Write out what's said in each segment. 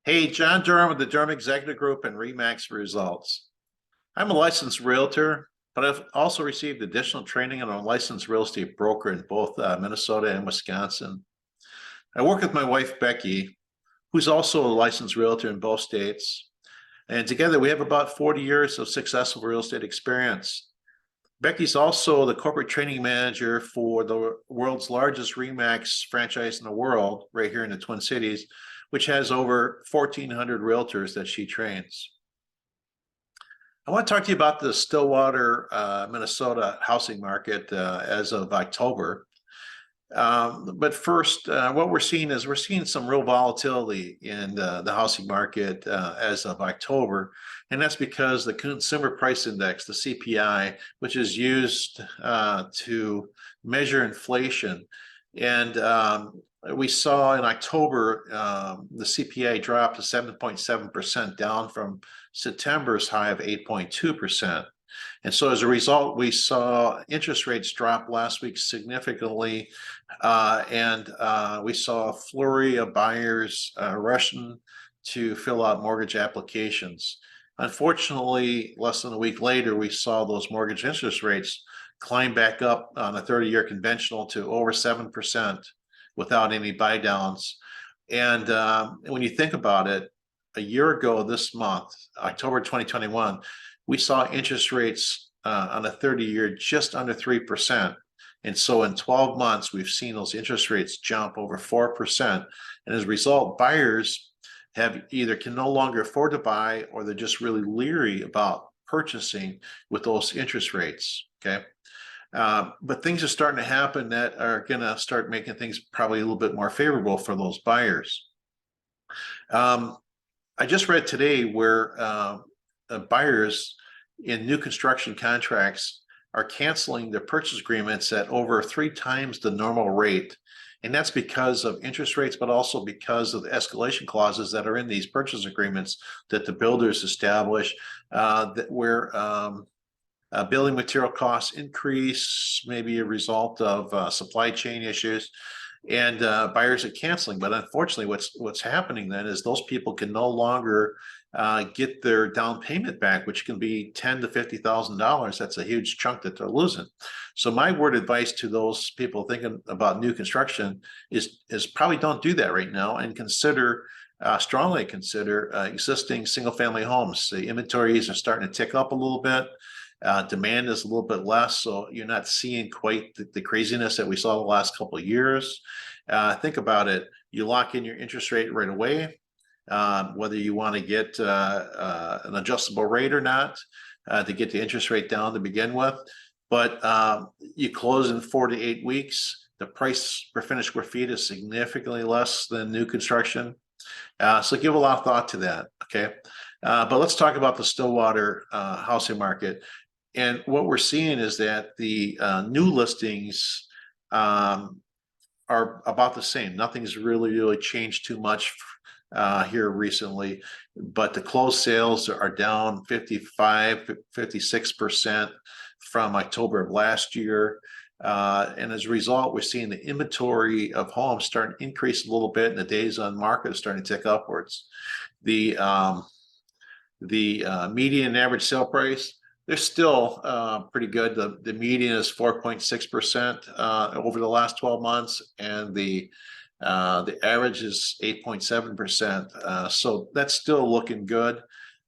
Hey, John Durham with the Durham Executive Group and Remax Results. I'm a licensed realtor, but I've also received additional training and I'm a licensed real estate broker in both Minnesota and Wisconsin. I work with my wife, Becky, who's also a licensed realtor in both states. And together we have about 40 years of successful real estate experience. Becky's also the corporate training manager for the world's largest Remax franchise in the world, right here in the Twin Cities, which has over 1,400 realtors that she trains. I want to talk to you about the Stillwater, Minnesota housing market as of October. But first, what we're seeing is we're seeing some real volatility in the housing market as of October. And that's because the Consumer Price Index, the CPI, which is used to measure inflation. And we saw in October, the CPI dropped to 7.7%, down from September's high of 8.2%. And so as a result, we saw interest rates drop last week significantly, and we saw a flurry of buyers rushing to fill out mortgage applications. Unfortunately, less than a week later, we saw those mortgage interest rates climb back up on a 30-year conventional to over 7% without any buy downs. And when you think about it, a year ago this month, October 2021, we saw interest rates on a 30-year just under 3%. And so in 12 months, we've seen those interest rates jump over 4%. And as a result, buyers have either can no longer afford to buy, or they're just really leery about purchasing with those interest rates, okay? But things are starting to happen that are gonna start making things probably a little bit more favorable for those buyers. I just read today where buyers in new construction contracts are canceling their purchase agreements at over 3 times the normal rate. And that's because of interest rates, but also because of the escalation clauses that are in these purchase agreements that the builders establish, that where building material costs increase, maybe a result of supply chain issues, and buyers are canceling. But unfortunately, what's happening then is those people can no longer get their down payment back, which can be $10,000 to $50,000. That's a huge chunk that they're losing. So my word advice to those people thinking about new construction is probably don't do that right now, and strongly consider existing single family homes. The inventories are starting to tick up a little bit. Demand is a little bit less, so you're not seeing quite the craziness that we saw the last couple of years. Think about it. You lock in your interest rate right away, whether you want to get an adjustable rate or not, to get the interest rate down to begin with. But you close in 4 to 8 weeks. The price per finished square feet is significantly less than new construction. So give a lot of thought to that, okay? But let's talk about the Stillwater housing market. And what we're seeing is that the new listings are about the same. Nothing's really changed too much here recently, but the closed sales are down 56% from October of last year. And as a result, we're seeing the inventory of homes starting to increase a little bit, and the days on market are starting to tick upwards. The median average sale price, they're still pretty good. The median is 4.6% over the last 12 months, and the average is 8.7%. So that's still looking good.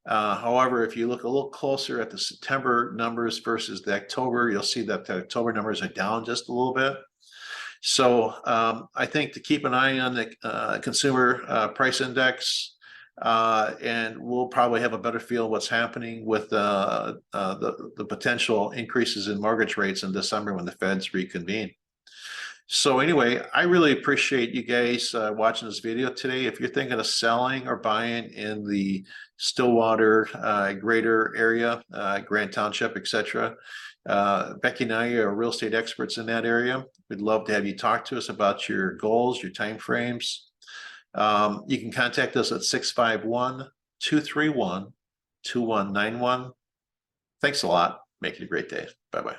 However, if you look a little closer at the September numbers versus the October, you'll see that the October numbers are down just a little bit. So I think to keep an eye on the Consumer Price Index, and we'll probably have a better feel of what's happening with the potential increases in mortgage rates in December when the Feds reconvene. So anyway, I really appreciate you guys watching this video today. If you're thinking of selling or buying in the Stillwater greater area, Grand Township, etc., Becky and I are real estate experts in that area. We'd love to have you talk to us about your goals, your timeframes. You can contact us at 651-231-2191. Thanks a lot. Make it a great day. Bye-bye.